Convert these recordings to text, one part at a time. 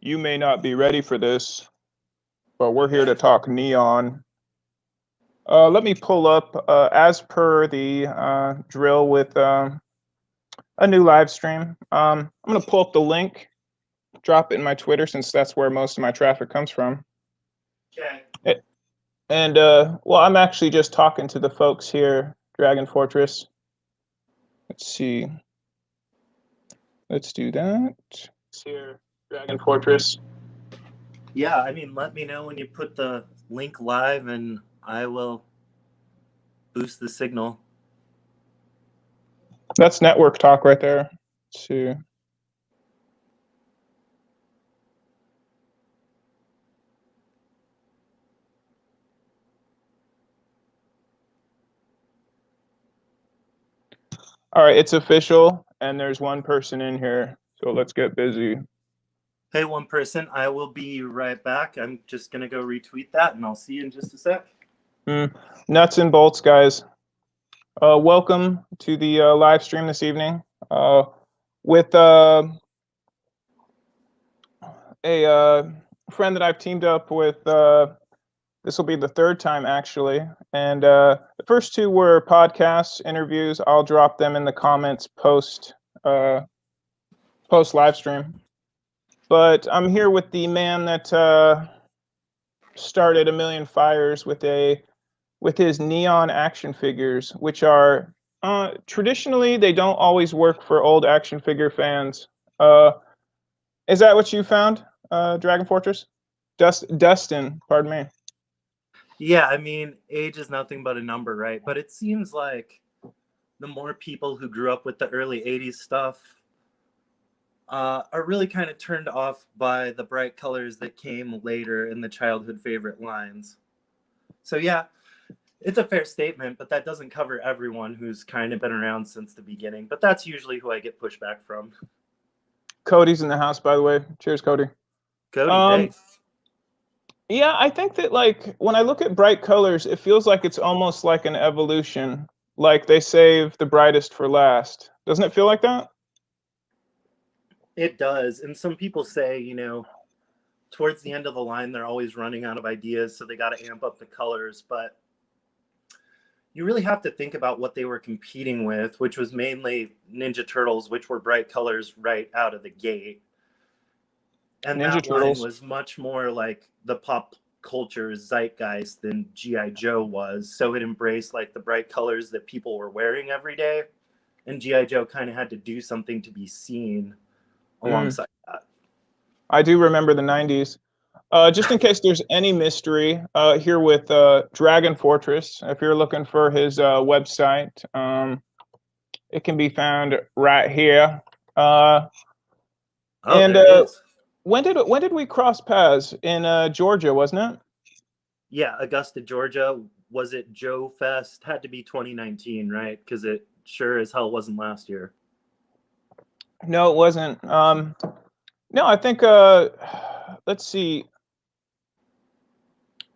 You may not be ready for this, but we're here to talk neon. Let me pull up, as per the drill with a new live stream. I'm going to pull up the link, drop it in my Twitter since that's where most of my traffic comes from. Okay. And, well, I'm actually just talking to the folks here, Dragon Fortress. Let's see. Let's do that. It's here, Dragon Fortress. Yeah, I mean, let me know when you put the link live and I will boost the signal. That's network talk right there. Let's see. All right, it's official, and there's one person in here, so let's get busy. Hey, one person, I will be right back. I'm just going to go retweet that, and I'll see you in just a sec. Nuts and bolts, guys. Welcome to the live stream this evening with a friend that I've teamed up with. This will be the third time, actually. And the first two were podcasts, interviews. I'll drop them in the comments post live stream. But I'm here with the man that started a million fires with his neon action figures, which are traditionally they don't always work for old action figure fans. Is that what you found, Dragon Fortress? Dustin, pardon me. Yeah, I mean, age is nothing but a number, right? But it seems like the more people who grew up with the early 80s stuff are really kind of turned off by the bright colors that came later in the childhood favorite lines. So, yeah, it's a fair statement, but that doesn't cover everyone who's kind of been around since the beginning. But that's usually who I get pushback from. Cody's in the house, by the way. Cheers, Cody. Cody, hey. Yeah, I think that, like, when I look at bright colors, it feels like it's almost like an evolution. Like they save the brightest for last. Doesn't it feel like that? It does. And some people say, towards the end of the line, they're always running out of ideas, so they got to amp up the colors. But you really have to think about what they were competing with, which was mainly Ninja Turtles, which were bright colors right out of the gate. And Ninja that line Turtles. was much more like the pop culture zeitgeist than G.I. Joe was. So it embraced like the bright colors that people were wearing every day. And G.I. Joe kind of had to do something to be seen alongside that. I do remember the 90s. Just in case there's any mystery, here with Dragon Fortress, if you're looking for his website, it can be found right here. And there it is. when did we cross paths in Georgia, wasn't it? Yeah, Augusta, Georgia. Was it Joe Fest? Had to be 2019, right? Because it sure as hell wasn't last year. No, it wasn't. No, I think let's see.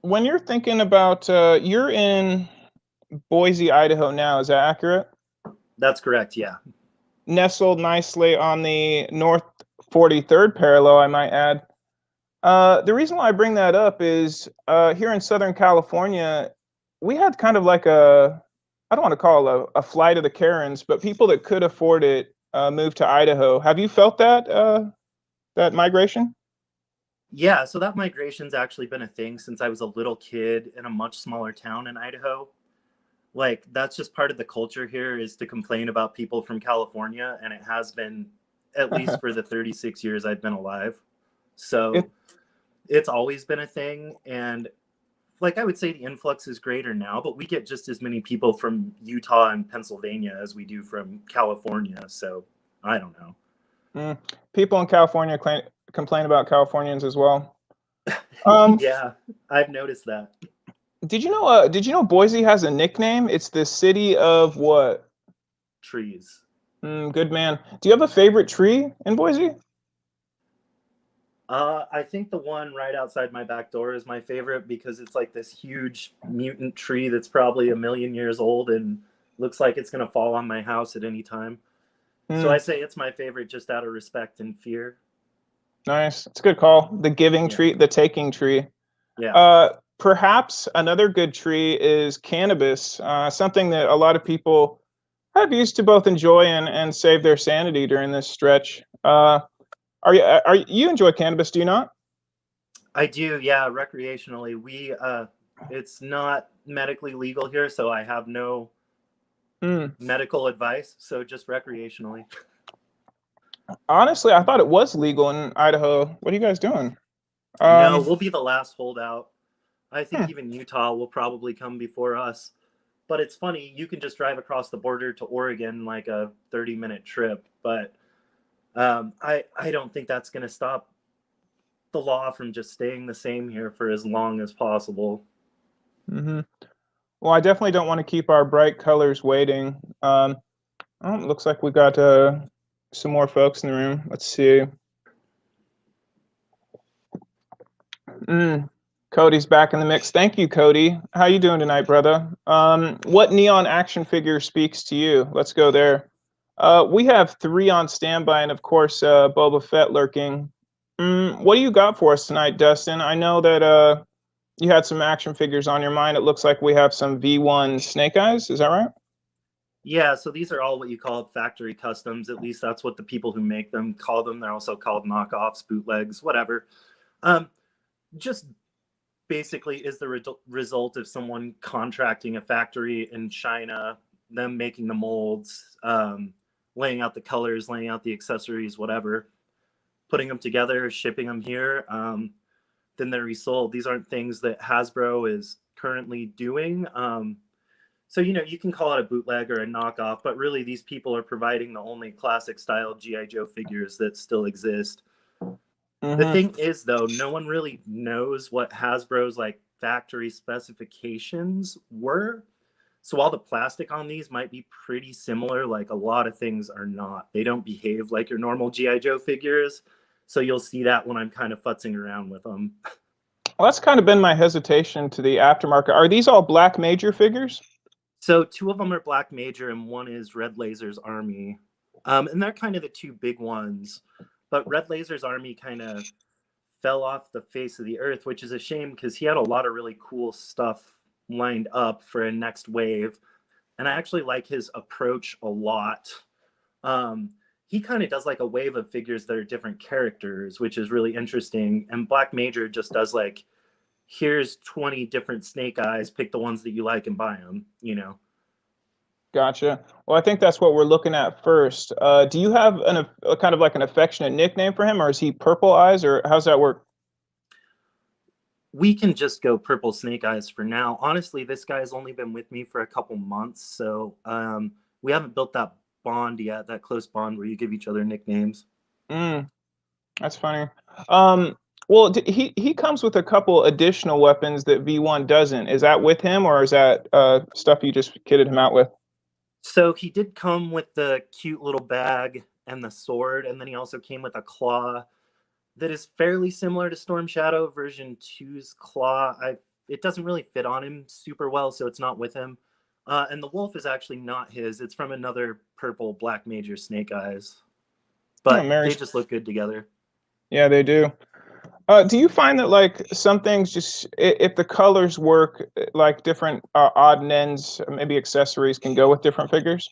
When you're thinking about you're in Boise, Idaho now, is that accurate? That's correct, yeah. Nestled nicely on the North 43rd parallel, I might add. The reason why I bring that up is here in Southern California, we had kind of like I don't want to call it a flight of the Karens, but people that could afford it moved to Idaho. Have you felt that migration? Yeah, so that migration's actually been a thing since I was a little kid in a much smaller town in Idaho. Like, that's just part of the culture here is to complain about people from California, and it has been at least for the 36 years I've been alive. So it's always been a thing. And like, I would say the influx is greater now, but we get just as many people from Utah and Pennsylvania as we do from California. So I don't know. People in California complain about Californians as well. Yeah, I've noticed that. Did you know? Did you know Boise has a nickname? It's the city of what? Trees. Good man. Do you have a favorite tree in Boise? I think the one right outside my back door is my favorite because it's like this huge mutant tree that's probably 1,000,000 years old and looks like it's going to fall on my house at any time. So I say it's my favorite just out of respect and fear. Nice. It's a good call. The giving Yeah. tree, the taking tree. Yeah. Uh, Perhaps another good tree is cannabis, something that a lot of people have used to both enjoy and save their sanity during this stretch. You enjoy cannabis? Do you not? I do, yeah, recreationally. It's not medically legal here, so I have no Mm. medical advice, so just recreationally. Honestly, I thought it was legal in Idaho. What are you guys doing? No, Um, we'll be the last holdout. I think hmm. even Utah will probably come before us. But it's funny, you can just drive across the border to Oregon like a 30-minute trip. But I don't think that's going to stop the law from just staying the same here for as long as possible. Hmm. Well, I definitely don't want to keep our bright colors waiting. Oh, it looks like we got some more folks in the room. Let's see. Mm, Cody's back in the mix. Thank you, Cody. How you doing tonight, brother? What neon action figure speaks to you? Let's go there. We have three on standby, and of course, Boba Fett lurking. What do you got for us tonight, Dustin? I know that you had some action figures on your mind. It looks like we have some V1 Snake Eyes. Is that right? Yeah, so these are all what you call factory customs. At least that's what the people who make them call them. They're also called knockoffs, bootlegs, whatever. Um, just basically is the result of someone contracting a factory in China, them making the molds, laying out the colors, laying out the accessories, whatever, putting them together, shipping them here. Then they're resold. These aren't things that Hasbro is currently doing. So, you can call it a bootleg or a knockoff, but really these people are providing the only classic style G.I. Joe figures that still exist. The Mm-hmm. thing is, though, no one really knows what Hasbro's like factory specifications were. So while the plastic on these might be pretty similar, like a lot of things are not. They don't behave like your normal G.I. Joe figures. So you'll see that when I'm kind of futzing around with them. Well, that's kind of been my hesitation to the aftermarket. Are these all Black Major figures? So two of them are Black Major and one is Red Laser's Army. And they're kind of the two big ones. But Red Laser's Army kind of fell off the face of the earth, which is a shame because he had a lot of really cool stuff lined up for a next wave. And I actually like his approach a lot. Um, he kind of does like a wave of figures that are different characters, which is really interesting. And Black Major just does like, here's 20 different Snake Eyes, pick the ones that you like and buy them. Gotcha. Well, I think that's what we're looking at first. Do you have a kind of like an affectionate nickname for him, or is he Purple Eyes, or how's that work? We can just go Purple Snake Eyes for now. Honestly, this guy's only been with me for a couple months, so we haven't built that bond yet, that close bond where you give each other nicknames. Mm, that's funny. Um, well, he comes with a couple additional weapons that V1 doesn't. Is that with him, or is that stuff you just kitted him out with? So he did come with the cute little bag and the sword, and then he also came with a claw that is fairly similar to Storm Shadow version two's claw. It doesn't really fit on him super well, so it's not with him. And the wolf is actually not his. It's from another purple Black Major Snake Eyes. Oh, But they Mary's. just look good together. Yeah, they do. Do you find that like some things just if the colors work, like different odd and ends, maybe accessories can go with different figures?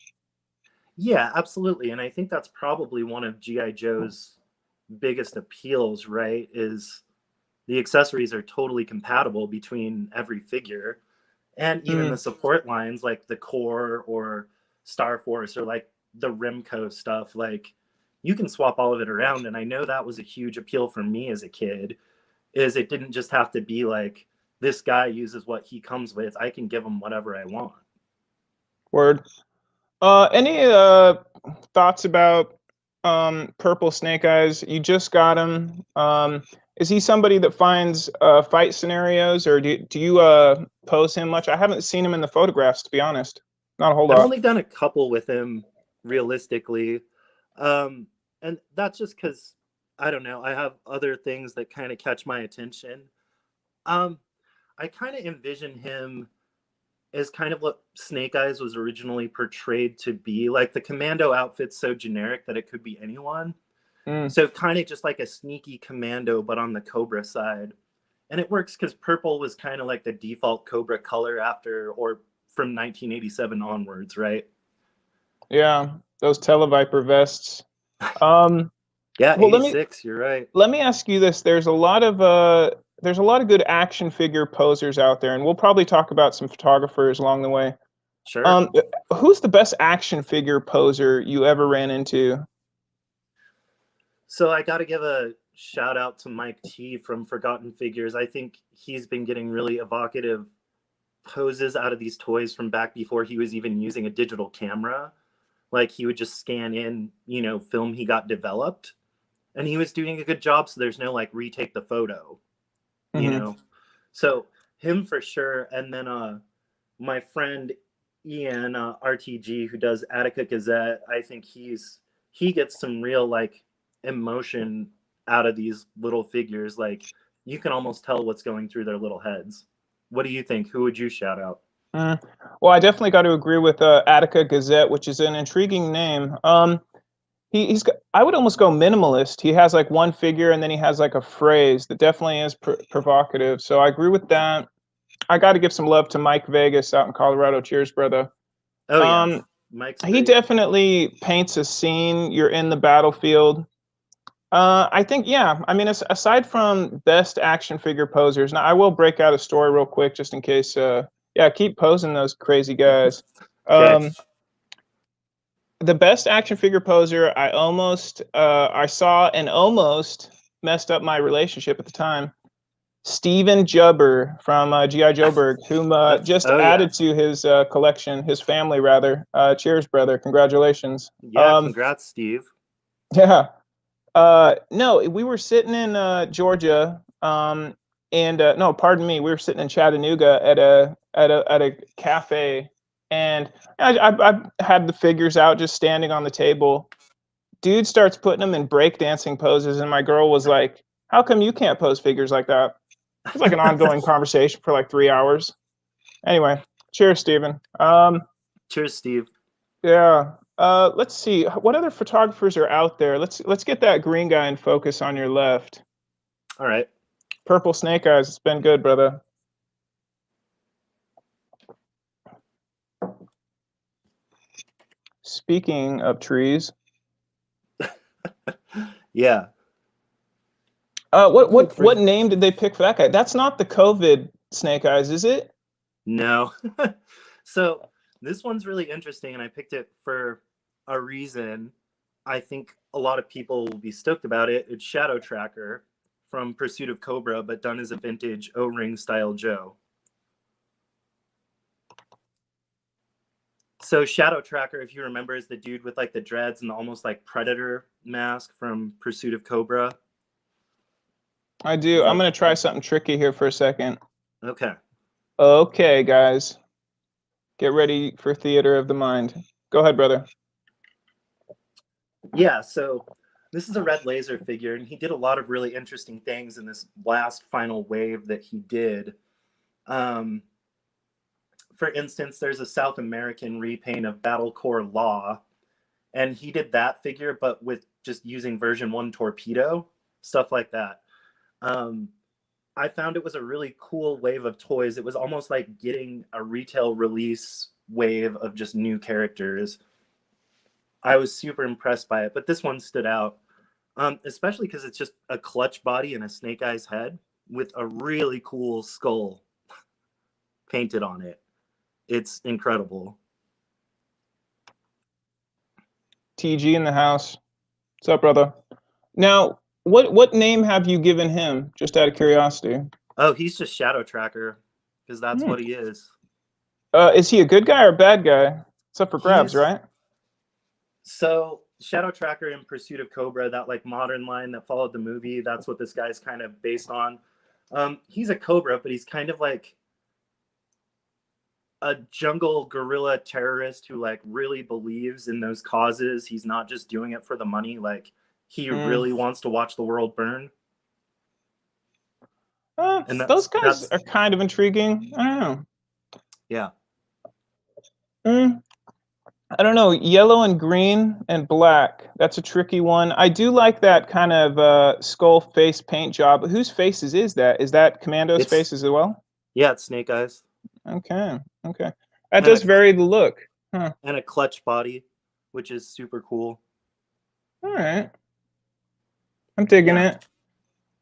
Yeah, absolutely. And I think that's probably one of G.I. Joe's biggest appeals, right? Is the accessories are totally compatible between every figure. And even the Mm, support lines like the core or Star Force or like the Remco stuff, like you can swap all of it around. And I know that was a huge appeal for me as a kid, is it didn't just have to be like this guy uses what he comes with. I can give him whatever I want. word. Any thoughts about Purple Snake Eyes? You just got him. Is he somebody that finds fight scenarios, or do you pose him much? I haven't seen him in the photographs, to be honest. Not a whole I've lot. only done a couple with him realistically. Um, and that's just because I don't know, I have other things that kind of catch my attention. Um, I kind of envision him as kind of what Snake Eyes was originally portrayed to be. Like the commando outfit's so generic that it could be anyone. Mm. So kind of just like a sneaky commando, but on the Cobra side. And it works because purple was kind of like the default Cobra color after or from 1987 onwards, right? Yeah, those Televiper vests. Um, Yeah, well, 86, you're right. let me ask you this. There's a lot of good action figure posers out there, and we'll probably talk about some photographers along the way. Sure. Who's the best action figure poser you ever ran into? So I got to give a shout out to Mike T from Forgotten Figures. I think he's been getting really evocative poses out of these toys from back before he was even using a digital camera. Like he would just scan in, film he got developed, and he was doing a good job. So there's no like retake the photo, you Hmm. know. So him for sure. And then my friend Ian RTG who does Attica Gazette. I think he gets some real like emotion out of these little figures. Like you can almost tell what's going through their little heads. What do you think? Who would you shout out? Mm. Well, I definitely got to agree with Attica Gazette, which is an intriguing name. I would almost go minimalist. He has like one figure and then he has like a phrase that definitely is provocative. So I agree with that. I got to give some love to Mike Vegas out in Colorado. Cheers, brother. Oh yeah, Um, Mike's he great. definitely paints a scene. You're in the battlefield. I think, yeah. I mean, aside from best action figure posers, now I will break out a story real quick just in case. Yeah, keep posing those crazy guys. Okay. Um, the best action figure poser, I saw and almost messed up my relationship at the time. Steven Jubber from G.I. Joeberg, whom just Oh yeah. added to his collection, his family rather. Cheers, brother! Congratulations. Yeah, congrats, Steve. Yeah. No, we were sitting in Georgia, and no, pardon me, we were sitting in Chattanooga at a cafe, and I had the figures out, just standing on the table. Dude starts putting them in breakdancing poses, and my girl was like, "How come you can't pose figures like that?" It was like an ongoing conversation for like 3 hours. Anyway, cheers, Steven. Cheers, Steve. Yeah. Let's see. What other photographers are out there? Let's get that green guy in focus on your left. All right. Purple Snake Eyes. It's been good, brother. Speaking of trees, Yeah. what name did they pick for that guy? That's not the COVID Snake Eyes, is it? No. So this one's really interesting, and I picked it for a reason. I think a lot of people will be stoked about it. It's Shadow Tracker from Pursuit of Cobra, but done as a vintage O-ring style Joe. So Shadow Tracker, if you remember, is the dude with like the dreads and the almost like Predator mask from Pursuit of Cobra. I do. I'm gonna try something tricky here for a second. Okay. Okay, guys, get ready for theater of the mind. Go ahead, brother. Yeah, so this is a red laser figure, and he did a lot of really interesting things in this last final wave that he did. Um, for instance, there's a South American repaint of Battle Core Law, and he did that figure, but with just using version 1 torpedo, stuff like that. Um, I found it was a really cool wave of toys. It was almost like getting a retail release wave of just new characters. I was super impressed by it, but this one stood out, especially because it's just a clutch body and a snake eyes head with a really cool skull painted on it. It's incredible. TG in the house. What's up, brother? Now, what name have you given him? Just out of curiosity. Oh, he's just Shadow Tracker because that's Hmm. what he is. Is he a good guy or a bad guy? It's up for grabs, He's right? so Shadow Tracker in Pursuit of Cobra, that like modern line that followed the movie. That's what this guy's kind of based on. He's a Cobra, but he's kind of like a jungle guerrilla terrorist who like really believes in those causes. He's not just doing it for the money. Like he Mm. really wants to watch the world burn. And Those that's guys that's are kind of intriguing. I don't know. yeah. Mm. I don't know, yellow and green and black. That's a tricky one. I do like that kind of skull face paint job. Whose faces is that? Is that Commando's It's faces as well? yeah, it's Snake Eyes Okay, okay. That and does vary the look. Huh. a clutch body, which is super cool. All right. I'm digging Yeah, it.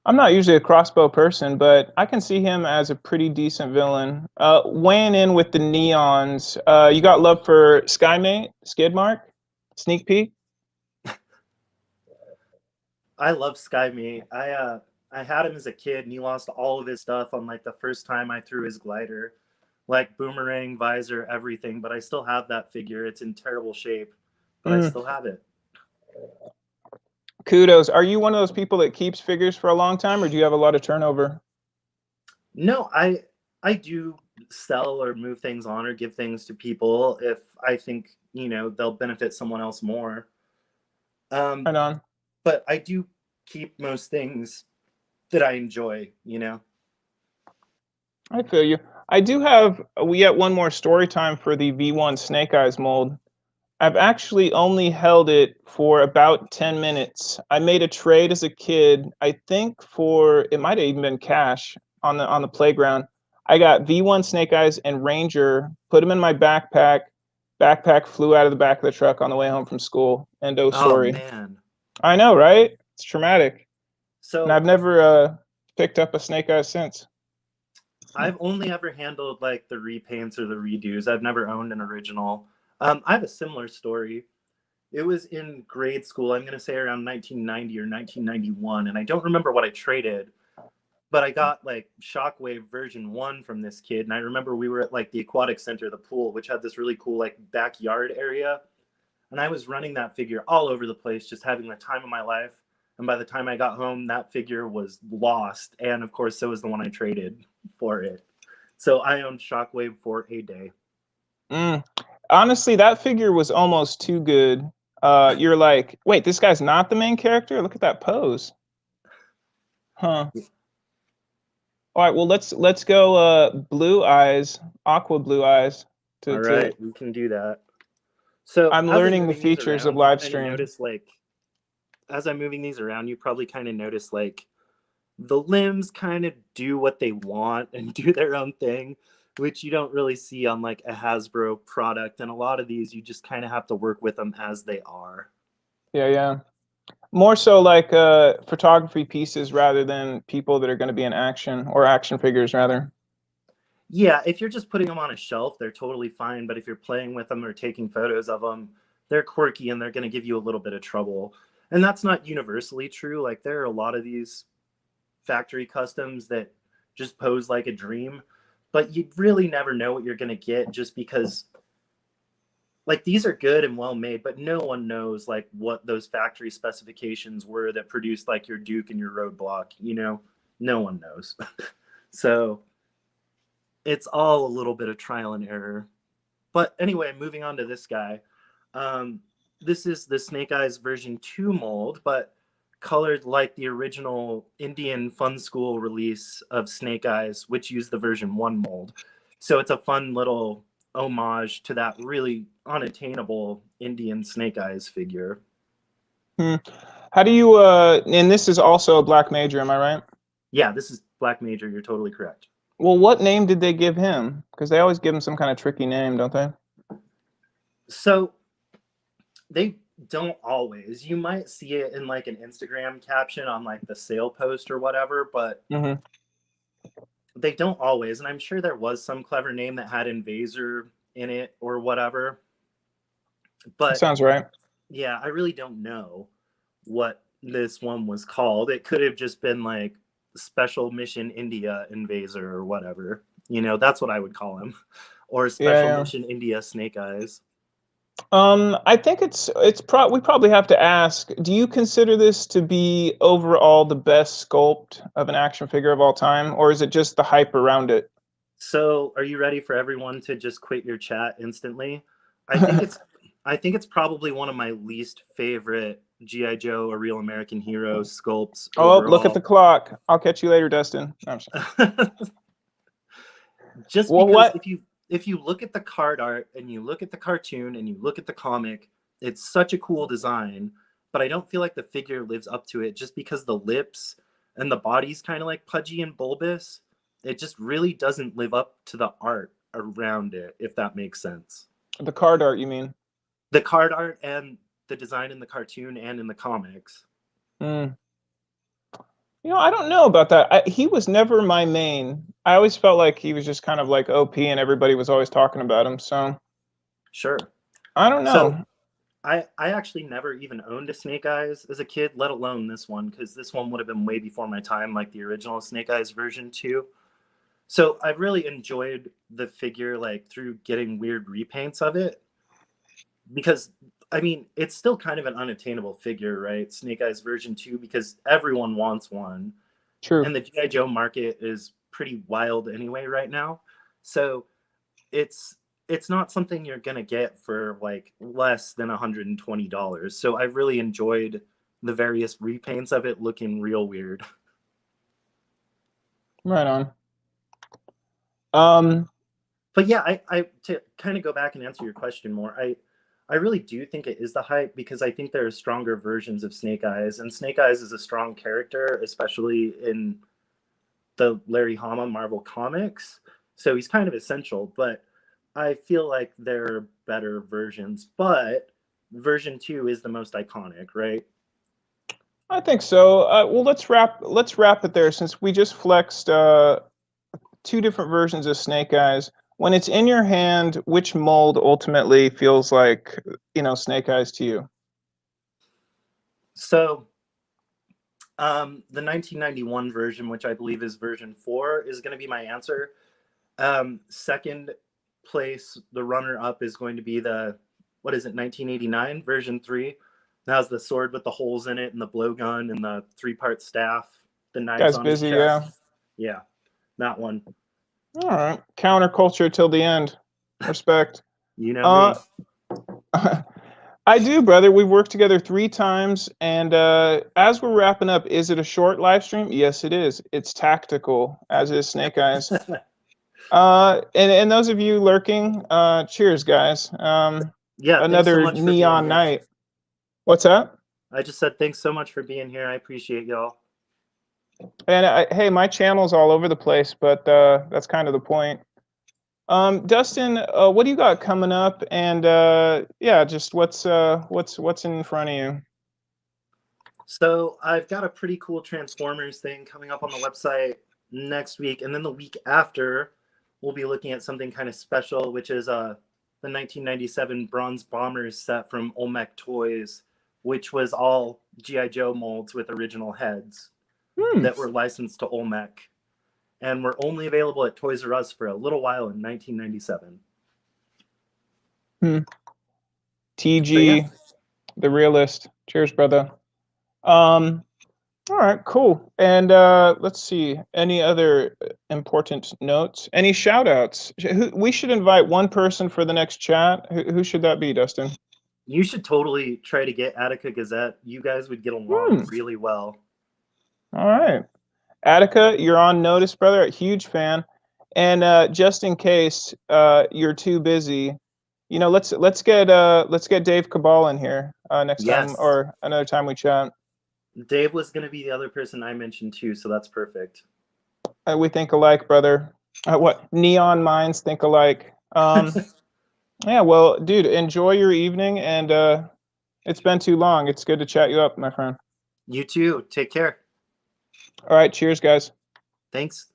I'm not usually a crossbow person, but I can see him as a pretty decent villain. Weighing in with the neons, you got love for Skymate, Skidmark, Sneak Peek? I love Sky Me. I had him as a kid, and he lost all of his stuff on like the first time I threw his glider, like boomerang, visor, everything. But I still have that figure. It's in terrible shape, but I Mm, still have it. kudos. Are you one of those people that keeps figures for a long time, or do you have a lot of turnover? No, I do sell or move things on or give things to people if I think they'll benefit someone else more. Um, Right on. but I do keep most things that I enjoy. You know. I feel you. I do have we get one more story time for the V1 Snake Eyes mold. I've actually only held it for about 10 minutes. I made a trade as a kid, I think for it might have even been cash on the playground. I got V1 Snake Eyes and Ranger, put them in my backpack. Backpack flew out of the back of the truck on the way home from school. End of Oh story. man. I know, right? It's traumatic. And So I've never picked up a Snake Eyes since. I've only ever handled like the repaints or the redos. I've never owned an original. I have a similar story. It was in grade school. I'm going to say around 1990 or 1991, and I don't remember what I traded, but I got like Shockwave version 1 from this kid, and I remember we were at like the aquatic center, the pool, which had this really cool like backyard area, and I was running that figure all over the place, just having the time of my life. And by the time I got home, that figure was lost, and of course, so was the one I traded for it. So I owned Shockwave for a day. Mm. Honestly, that figure was almost too good. You're like, wait, this guy's not the main character? Look at that pose. Huh. All right, well let's go blue eyes, aqua blue eyes All to right, we can do that. So I'm as I'm learning the moving these features of around, you live kind of stream. notice like as I'm moving these around, you probably kind of notice like the limbs kind of do what they want and do their own thing, which you don't really see on like a Hasbro product. And a lot of these, you just kind of have to work with them as they are. Yeah, yeah. More so like photography pieces rather than people that are going to be in action or action figures rather. Yeah, if you're just putting them on a shelf, they're totally fine. But if you're playing with them or taking photos of them, they're quirky and they're going to give you a little bit of trouble. And that's not universally true. Like there are a lot of these factory customs that just pose like a dream, but you really never know what you're going to get just because like these are good and well made, but no one knows like what those factory specifications were that produced like your Duke and your Roadblock, no one knows. So it's all a little bit of trial and error. But anyway, moving on to this guy. Um, this is the Snake Eyes version 2 mold, but colored like the original Indian Fun School release of Snake Eyes, which used the version 1 mold. So it's a fun little homage to that really unattainable Indian Snake Eyes figure. Hmm. How do you and this is also a black major, am I right? Yeah, this is Black Major. You're totally correct. Well, what name did they give him? Because they always give him some kind of tricky name, don't they? So they don't always. You might see it in like an Instagram caption on like the sale post or whatever, but Mm-hmm. they don't always. And I'm sure there was some clever name that had Invaser in it or whatever. But Sounds right. yeah, I really don't know what this one was called. It could have just been like Special Mission India Invaser or whatever. That's what I would call him. Or Yeah, Special yeah. Mission India Snake Eyes. I think we probably have to ask, do you consider this to be overall the best sculpt of an action figure of all time, or is it just the hype around it? So, are you ready for everyone to just quit your chat instantly? I think it's I think it's probably one of my least favorite GI Joe or Real American Hero sculpts Oh, look at the overall. clock. I'll catch you later, Dustin. No, I'm sorry. Just Well, because what? if you look at the card art and you look at the cartoon and you look at the comic, it's such a cool design, but I don't feel like the figure lives up to it just because the lips and the body's kind of like pudgy and bulbous. It just really doesn't live up to the art around it, if that makes sense. The card art, you mean? The card art and the design in the cartoon and in the comics. Mm. I don't know about that. He was never my main. I always felt like he was just kind of like OP and everybody was always talking about him. So Sure. I don't know. So I actually never even owned a Snake Eyes as a kid, let alone this one, because this one would have been way before my time, like the original Snake Eyes version 2. So I really enjoyed the figure like through getting weird repaints of it. Because I mean, it's still kind of an unattainable figure, right? Snake Eyes version 2, because everyone wants one. True. And the G.I. Joe market is pretty wild anyway right now. So it's not something you're gonna get for like less than $120. So I really enjoyed the various repaints of it looking real weird. Right on. But yeah, I to kind of go back and answer your question more, I really do think it is the hype, because I think there are stronger versions of Snake Eyes, and Snake Eyes is a strong character, especially in the Larry Hama Marvel comics. So he's kind of essential, but I feel like there are better versions. But version 2 is the most iconic, right? I think so. Well, let's wrap it there since we just flexed 2 different versions of Snake Eyes. When it's in your hand, which mold ultimately feels like, Snake Eyes to you? So the 1991 version, which I believe is version 4, is going to be my answer. Second place, the runner up, is going to be the, 1989 version 3. That has the sword with the holes in it and the blowgun and the 3-part staff, the knives Guy's on his busy, chest. Yeah, that one. All right. Counterculture till the end. Respect. You know me. I do, brother. We worked together 3 times, and as we're wrapping up, is it a short live stream? Yes, it is. It's tactical, as is Snake Eyes. And those of you lurking, cheers, guys. Yeah, another thanks so much neon night. What's that? I just said thanks so much for being here. I appreciate y'all. And hey, my channel's all over the place, but that's kind of the point. Dustin, what do you got coming up? And yeah, just what's in front of you? So I've got a pretty cool Transformers thing coming up on the website next week, and then the week after, we'll be looking at something kind of special, which is the 1997 Bronze Bombers set from Olmec Toys, which was all G.I. Joe molds with original heads that were licensed to Olmec, and were only available at Toys R Us for a little while in 1997. TG, so, yeah. The realist. Cheers, brother. All right, cool. And let's see. Any other important notes? Any shout outs? We should invite one person for the next chat. Who should that be, Dustin? You should totally try to get Attica Gazette. You guys would get along really well. All right. Attica, you're on notice, brother. Huge fan. And just in case you're too busy, let's get Dave Cabal in here next time or another time we chat. Dave was going to be the other person I mentioned too, so that's perfect. We think alike, brother. What neon minds think alike. Yeah, well, dude, enjoy your evening, and it's been too long. It's good to chat you up, my friend. You too. Take care. All right, cheers, guys. Thanks.